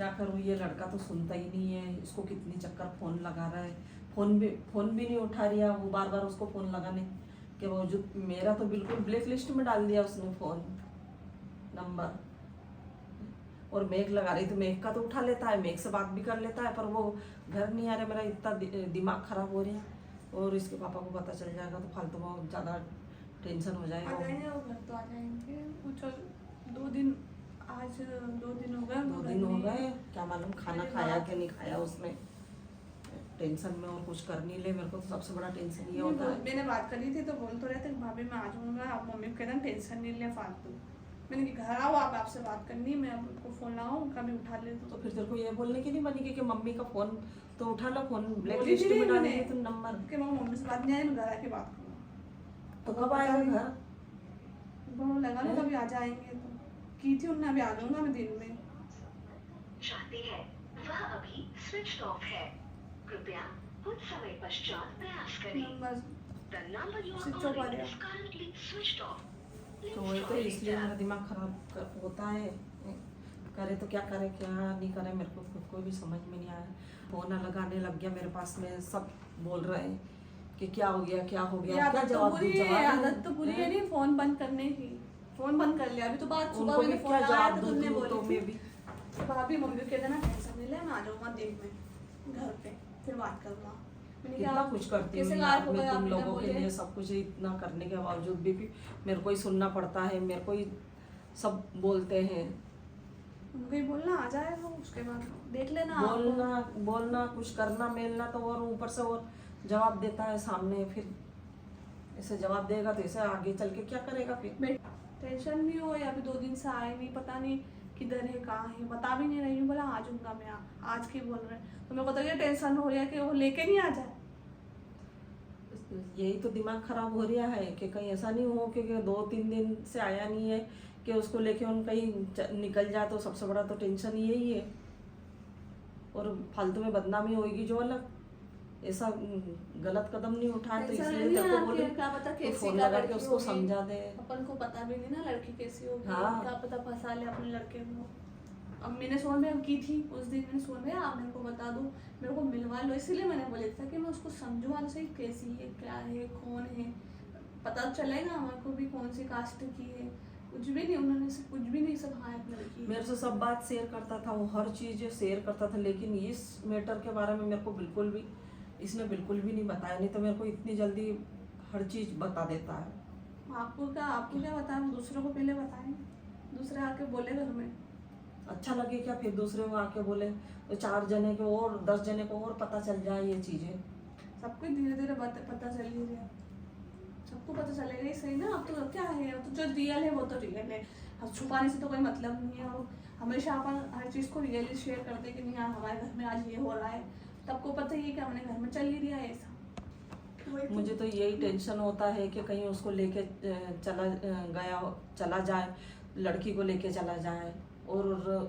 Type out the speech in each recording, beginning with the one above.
क्या करूँ, ये लड़का तो सुनता ही नहीं है। इसको कितनी चक्कर फ़ोन लगा रहा है, फ़ोन भी नहीं उठा रही है। वो बार बार उसको फ़ोन लगाने के बावजूद मेरा तो बिल्कुल ब्लैक लिस्ट में डाल दिया उसने फ़ोन नंबर। और मेघ लगा रही तो मेघ का तो उठा लेता है, मेघ से बात भी कर लेता है, पर वो घर नहीं आ रहा। मेरा इतना दिमाग ख़राब हो रहा है। और इसके पापा को पता चल जाएगा तो फालतू में ज़्यादा टेंशन हो जाएगा। आ जाएंगे वो घर तो आ जाएंगे वो। चल 2 दिन, आज 2 दिन हो गए। 2 दिन हो गए, क्या मालूम खाना खाया कि नहीं खाया उसने। टेंशन में और कुछ कर नहीं ले। मेरे को तो सबसे बड़ा टेंशन ये होता है। मैंने बात करी थी तो बोल तो रहे थे भाभी मैं आ जाऊंगा, आप मम्मी को कहना टेंशन नहीं ले फालतू। मैंने कि घर आओ, आप आपसे बात करनी, मैं आपको फ़ोन लगाऊँ, कभी उठा ले तो फिर तेरे को ये बोलने की नहीं बनी कि मम्मी का फ़ोन तो उठा लो, फ़ोन ब्लैक बोली लिस्ट थी में डाल मैंने दिए तुम नंबर। कि मम्मी से बात नहीं आई, मैं घर आके बात करूँ। तो कब आएगा घर? वो लगा लो कभी आ जाएंगे तो। की थी उन्होंने अभी आ जाऊंगा मैं दिन में। चाहती है वह अभी स्विच ऑफ है, कृपया कुछ समय पश्चात प्रयास करें। Number The number you are switch off आ calling गया। is currently switched off. तो वही तो इसलिए मेरा दिमाग खराब होता है। करे तो क्या करे, क्या नहीं करे, मेरे को खुद को भी समझ में नहीं आया। फोन लगाने लग गया मेरे पास में, सब बोल रहे हैं कि क्या हो गया क्या हो गया, क्या जवाब दूं? आदत तो बुरी है नहीं फोन बंद करने की। फोन बंद कर लिया अभी तो बात सुबह उनको भी मैंने फोन क्या लगाया जवाब तो तुमने दूं? तो बोली मैं भी थी भाभी मम्मी को कह देना टेंशन नहीं ले, मैं आ जाऊंगा दिन में घर पे, फिर बात करूंगा। मैंने कितना कुछ करती हूँ कैसे यार गायब हो मैं गए तुम आप लोगों के बोले। लिए। सब कुछ इतना करने के बावजूद भी मेरे को ही सुनना पड़ता है। मेरे को ही सब बोलते हैं। उनको ही बोलना आ जाएगा, उसके बाद देख लेना। बोलना कुछ करना मेलना तो और ऊपर से और जवाब देता है सामने। फिर ऐसे जवाब देगा तो ऐसे आगे चल के क्या करेगा फिर? टेंशन भी हो, या फिर 2 दिन से आए नहीं, पता नहीं किधर है कहाँ है, बता भी नहीं रही हूँ। बोला आ जाऊंगा मैं, आज के बोल रहे हैं तो मेरे को तो ये टेंशन हो रही है कि वो लेके नहीं आ जाए। यही तो दिमाग खराब हो रहा है कि कहीं ऐसा नहीं हो कि 2-3 दिन से आया नहीं है कि उसको लेके उन कहीं निकल जाए। तो सबसे बड़ा तो टेंशन यही है। और फालतू में बदनामी होगी जो अलग। ऐसा गलत कदम नहीं उठाए तो इसलिए तेरे को बोले क्या पता तो कैसी फोन का लगा के लड़की उसको होगी। समझा दे। अपन को पता भी नहीं ना लड़की कैसी होगी। हाँ। क्या पता फंसा ले अपने लड़के को। अब मैंने सोन में की थी उस दिन, मैंने सोन में आप मेरे को बता दो, मेरे को मिलवा लो, इसीलिए मैंने बोला था कि मैं उसको समझूंगा सही कैसी है, क्या है, कौन है, पता चलेगा हमारे को भी कौन सी कास्ट की है। कुछ भी नहीं, उन्होंने से कुछ भी नहीं सिखाया लड़की। मेरे से सब बात शेयर करता था, वो हर चीज़ शेयर करता था, लेकिन इस मैटर के बारे में मेरे को बिल्कुल भी इसने बिल्कुल भी नहीं बताया। नहीं तो मेरे को इतनी जल्दी हर चीज़ बता देता है। आपको क्या बताया, दूसरों को पहले बताएं, दूसरे आके बोले घर में। अच्छा लगे क्या फिर दूसरे को आके बोले तो 4 जने को और 10 जने को और पता चल जाए ये चीज़ें। सबको धीरे धीरे पता चल ही रहा है, सबको पता चलेगा ही सही ना। अब तो क्या है, अब तो जो रियल है वो तो रियल है, अब छुपाने से तो कोई मतलब नहीं है। और हमेशा अपन हर चीज़ को रियली शेयर करते कि नहीं यार हमारे घर में आज ये हो रहा है, सबको पता ही है कि हमारे घर में चल ही रहा है ऐसा। मुझे तो यही टेंशन होता है कि कहीं उसको लेके चला जाए, लड़की को लेके चला जाए और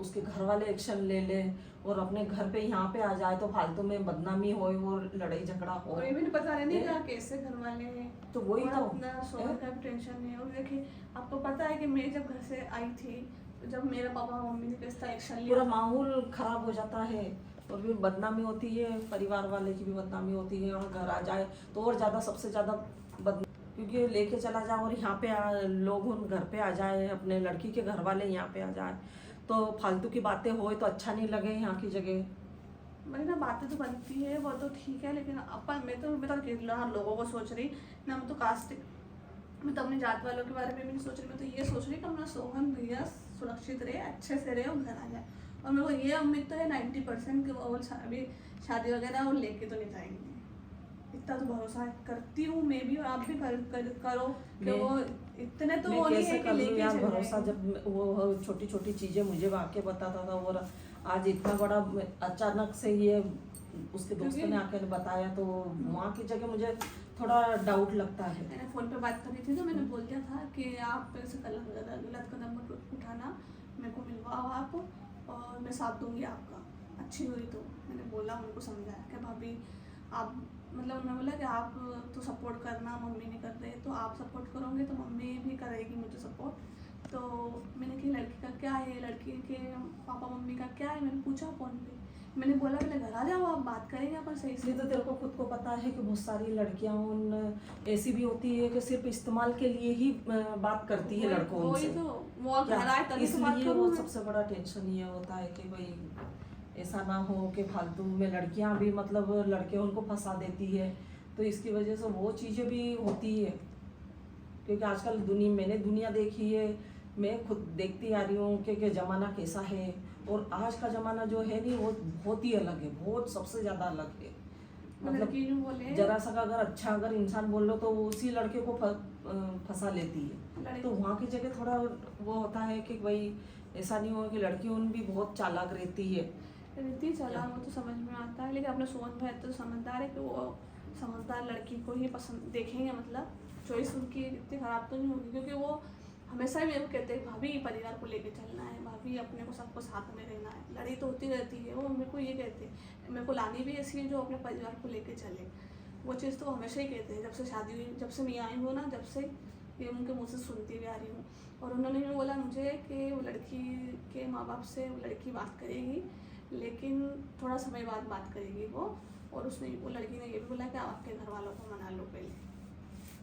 उसके घर वाले एक्शन ले ले और अपने घर पे यहाँ पे आ जाए तो फालतू में बदनामी हो और लड़ाई झगड़ा हो। ये भी नहीं पता नहीं क्या कैसे घर वाले हैं, तो वही तो अपना सोने का भी टेंशन है। और देखिए आपको पता है कि मैं जब घर से आई थी, जब मेरे पापा मम्मी ने कैसा एक्शन लिया, पूरा माहौल खराब हो जाता है और भी बदनामी होती है, परिवार वाले की भी बदनामी होती है। और घर आ जाए तो और ज़्यादा सबसे ज़्यादा क्योंकि लेके चला जाए और यहाँ पे लोग घर पे आ जाए, अपने लड़की के घर वाले यहाँ पे आ जाए तो फालतू की बातें होए तो अच्छा नहीं लगे यहाँ की जगह। भाई ना बातें तो बनती है वो तो ठीक है, लेकिन अपन मैं तो लोगों को सोच रही ना, मैं तो कास्ट, मैं तो अपनी जात वालों के बारे में भी नहीं सोच रही। मैं तो ये सोच रही कि अपना सोहन भैया सुरक्षित रहे, अच्छे से रहे और घर आ जाए। और मेरे को ये उम्मीद तो है 90% कि वो अभी शादी वगैरह वो लेके तो नहीं जाएंगे, इतना तो भरोसा करती हूँ मैं भी, और आप भी करो कि वो इतने तो वो नहीं है कि लेके चले भरोसा। जब वो छोटी छोटी चीजें मुझे वाकई बताता था और आज इतना बड़ा अचानक से ये उसके दोस्त ने आकर बताया तो वहाँ की जगह मुझे थोड़ा डाउट लगता है। मैंने फ़ोन पे बात करी थी तो मैंने बोल दिया था कि आप ऐसे गलत कदम मत उठाना, मेरे को मिलवाओ आप और मैं साथ दूंगी आपका, अच्छी हुई तो। मैंने बोला उनको, समझाया कि भाभी आप, मतलब उन्होंने बोला कि आप तो सपोर्ट करना, मम्मी नहीं कर रहे तो आप सपोर्ट करोगे तो मम्मी भी करेगी मुझे सपोर्ट, तो मैंने कि लड़की का क्या है, लड़की के पापा मम्मी का क्या है, मैंने पूछा फ़ोन पे। मैंने बोला पहले घर आ जाओ, आप बात करेंगे अपन सही से। इसलिए तो तेरे को खुद को पता है कि बहुत सारी लड़कियां उन ऐसी भी होती है कि सिर्फ इस्तेमाल के लिए ही बात करती है लड़कों वही से। तो, वो क्या? घर आए तभी तो बात इसलिए वो करूँ मैं। सबसे बड़ा टेंशन ये होता है कि भाई ऐसा ना हो कि फालतू में लड़कियां भी मतलब लड़के उनको फंसा देती है, तो इसकी वजह से वो चीज़ें भी होती है। क्योंकि आजकल मैंने दुनिया देखी है, मैं खुद देखती आ रही हूँ कि ज़माना कैसा है, और आज का ज़माना जो है नहीं वो बहुत ही अलग है, बहुत सबसे ज़्यादा अलग है। मतलब लड़की जो बोले जरा सा अगर अच्छा अगर इंसान बोल लो तो वो उसी लड़के को फंसा लेती है। तो वहाँ की जगह थोड़ा वो होता है कि भाई ऐसा नहीं हो कि लड़की उन भी बहुत चालाक रहती है। रीति चला वो तो समझ में आता है, लेकिन अपने सोहन भाई तो समझदार है कि वो समझदार लड़की को ही पसंद देखेंगे, मतलब चॉइस उनकी इतनी ख़राब तो नहीं होगी। क्योंकि वो हमेशा ही मेरे को कहते हैं भाभी परिवार को लेके चलना है, भाभी अपने को सबको साथ में रहना है। लड़ाई तो होती रहती है, वो मेरे को ये कहते हैं। मेरे को लानी भी ऐसी है जो अपने परिवार को लेके चले, वो चीज़ तो हमेशा ही कहते हैं। जब से शादी हुई, जब से मैं आई हूँ ना, जब से ये उनके मुँह से सुनती भी आ रही हूँ। और उन्होंने भी बोला मुझे कि वो लड़की के माँ बाप से वो लड़की बात करेगी, लेकिन थोड़ा समय बाद बात करेगी वो। और उसने वो लड़की ने ये भी बोला कि आप आपके घर वालों को मना लो पहले,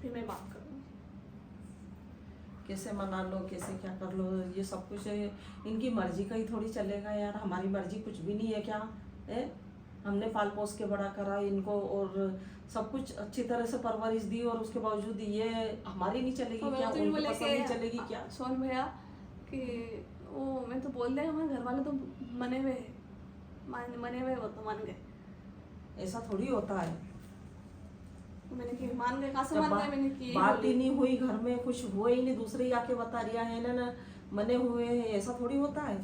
फिर मैं बात करूँगी। कैसे मना लो, कैसे क्या कर लो, ये सब कुछ है, इनकी मर्जी का ही थोड़ी चलेगा यार। हमारी मर्जी कुछ भी नहीं है क्या है? हमने पाल पोस के बड़ा करा इनको और सब कुछ अच्छी तरह से परवरिश दी, और उसके बावजूद ये हमारी नहीं चलेगी क्या? तो उनकी पसंद नहीं चलेगी क्या? सोन भैया कि वो मैं तो बोल रहे हमारे घर वाले तो मने हुए हैं, मने हुए, वो तो मान गए। ऐसा थोड़ी होता है। मैंने कि मान गए, कहाँ से मान गए? मैंने कि बात ही नहीं हुई घर में, कुछ हुआ ही नहीं, दूसरे ही आके बता रिया है ना मने हुए हैं, ऐसा थोड़ी होता है।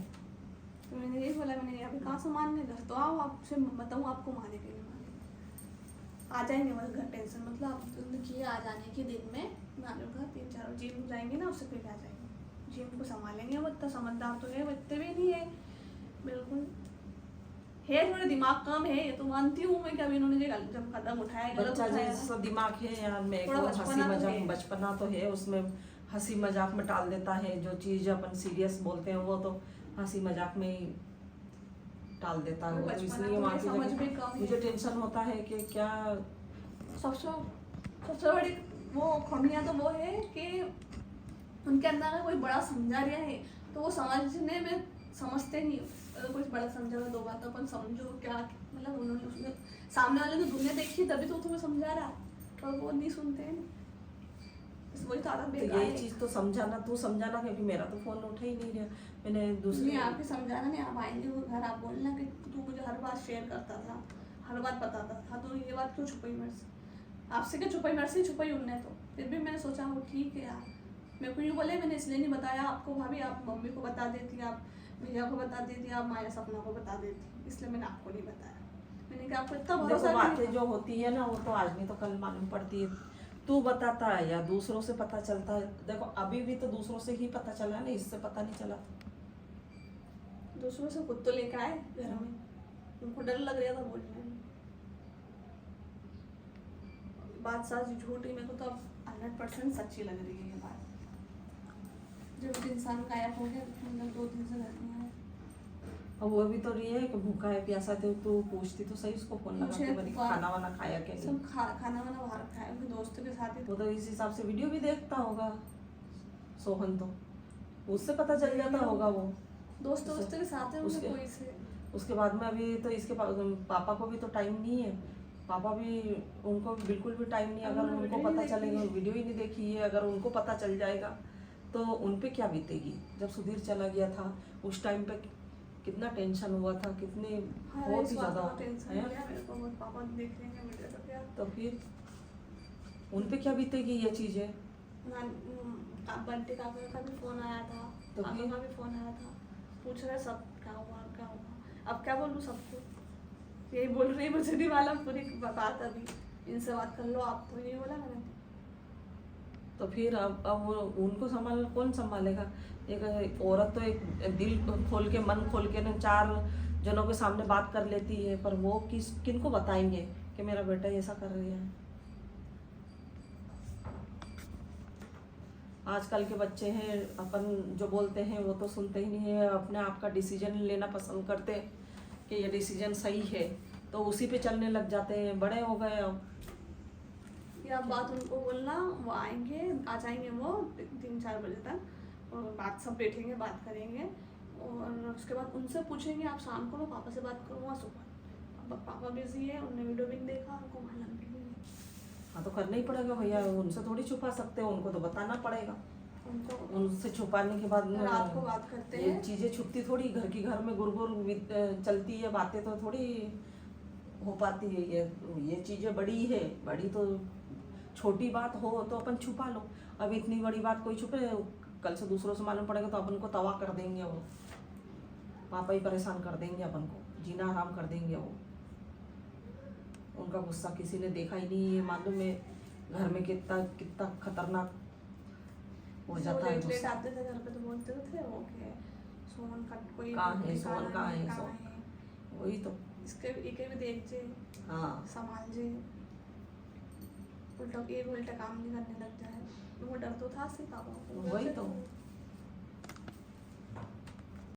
तो मैंने यही बोला, मैंने अभी कहाँ से मान गए? घर तो आओ, आपसे बताऊँ आपको माने के नहीं माने। आ जाएंगे मतलब घर, टेंशन मतलब आप किए आ जाने के दिन में नानी का 3-4 जिम जाएंगे ना, उससे पहले आ जाएंगे। जिम को संभालेंगे, वो इतना समझदार तो है, वो इतने भी नहीं है बिल्कुल है, थोड़ा दिमाग कम है, ये तो मानती हूँ मैं कि अभी इन्होंने जब कदम उठाया गलत बच्चा उठाया। जैसा दिमाग है यार, मैं थोड़ा हंसी बचपना तो मजाक है। बचपना तो है, उसमें हंसी मजाक में टाल देता है। जो चीज अपन सीरियस बोलते हैं वो तो हंसी मजाक में ही टाल देता है। तो इसलिए वहाँ की जगह मुझे टेंशन होता है कि क्या सबसे बड़ी वो खमियां तो वो है कि उनके अंदर अगर कोई बड़ा समझा रहा है तो वो समझने में समझते नहीं। अगर कोई बड़ा समझा दो बात अपन समझो क्या, मतलब उन्होंने उसने सामने वाले ने दुनिया देखी तभी तो तुम्हें समझा रहा, और वो नहीं सुनते हैं। वही तो आदत बेकार यही है। चीज तो समझाना, तू समझाना, क्योंकि मेरा तो फोन उठा ही नहीं रहा। मैंने दूसरी नहीं, आपके समझाना नहीं, आप आएंगे वो घर, आप बोलना कि तू मुझे हर बात शेयर करता था, हर बात बताता था, तो ये बात क्यों छुपाई मेरे से? आपसे क्या छुपाई? मेरे से छुपाई उनने तो। फिर भी मैंने सोचा वो ठीक है यार, मेरे को यूँ बोले, मैंने इसलिए नहीं बताया आपको भाभी, आप मम्मी को बता देती, आप भैया को बता देती, आप माया सपना को बता देती, इसलिए मैंने आपको नहीं बताया। मैंने कहा आपको इतना भरोसा देखो, बातें जो होती है ना वो तो आज नहीं तो कल मालूम पड़ती है। तू बताता है या दूसरों से पता चलता है। देखो अभी भी तो दूसरों से ही पता चला ना, इससे पता नहीं चला। दूसरों से खुद तो लेकर आए घर में, उनको डर लग रहा था बोलने में। बात सच झूठी मेरे को तो अब 100% सच्ची लग रही है ये बात। जब इंसान गायब हो गया, मतलब 2 दिन से घर में आया। अब वो भी तो रही है कि भूखा है प्यासा थे, तो पूछती तो सही उसको फोन लगा के बड़ी खाना वाना खाया क्या नहीं। सब खाना वाना बाहर खाया, उनके दोस्तों के साथ ही। वो तो इस हिसाब से वीडियो भी देखता होगा सोहन, तो उससे पता चल जाता होगा वो दोस्तों के साथ है उनके कोई से। उसके बाद में अभी तो इसके पापा को भी तो टाइम नहीं है। पापा भी, उनको बिल्कुल भी टाइम नहीं। अगर उनको पता चलेगा, वीडियो ही नहीं देखी है, अगर उनको पता चल जाएगा तो उन पे क्या बीतेगी। जब सुधीर चला गया था उस टाइम पे कितना टेंशन हुआ था, कितने बहुत ही ज़्यादा है। पापा देख लेंगे वीडियो तो क्या, तो फिर उन पे क्या बीतेगी ये चीज़ें। बंटी काका का भी फोन आया था, तो पापा का भी फोन आया था, पूछ रहे सब क्या हुआ क्या हुआ। अब क्या बोलूँ सबको, यही बोल रही है, मुझे नहीं मालूम पूरी बात। अभी इनसे बात कर लो आप, तो यही बोला मैंने। तो फिर अब वो उनको कौन संभालेगा? एक औरत तो एक दिल खोल के, मन खोल के ना 4 जनों के सामने बात कर लेती है, पर वो किनको बताएंगे कि मेरा बेटा ऐसा कर रही है। आजकल के बच्चे हैं, अपन जो बोलते हैं वो तो सुनते ही नहीं है, अपने आप का डिसीजन लेना पसंद करते हैं कि ये डिसीजन सही है, तो उसी पे चलने लग जाते हैं। बड़े हो गए अब। या बात उनको बोलना, वो आएंगे, आ जाएंगे वो 3-4 बजे तक, और बात सब बैठेंगे, बात करेंगे, और उसके बाद उनसे पूछेंगे आप शाम को लो पापा से बात करो, वहाँ सुबह पापा बिजी है, उन्होंने वीडियो भी नहीं देखा, उनको मालूम भी नहीं है। हाँ तो करना ही पड़ेगा भैया, उनसे थोड़ी छुपा सकते हो, उनको तो बताना पड़ेगा। उनको उनसे छुपाने के बाद रात को बात करते ये हैं। चीजें छुपती थोड़ी, घर की घर में गुरगुर चलती है, बातें तो थोड़ी हो पाती है। ये चीजें बड़ी है, बड़ी तो छोटी बात हो तो अपन छुपा लो, अब इतनी बड़ी बात कोई छुपे, कल से दूसरों से मालूम पड़ेगा तो अपन को तवा कर देंगे, वो पापा ही परेशान कर देंगे, अपन को जीना हराम कर देंगे वो। उनका गुस्सा किसी ने देखा ही नहीं है, मालूम है घर में कितना कितना खतरनाक हो जाता है लेट गुस्सा। आते थे घर पे तो बोलते थे वो कि सोहन का कोई कहाँ है ठिकाना सोहन, कहाँ है नहीं, सोहन? कहाँ है। वही तो। इसके इके भी देखजे, हाँ संभालजे, उल्टा काम नहीं करने लग जाए। वो डर तो था से पापा को। वही तो।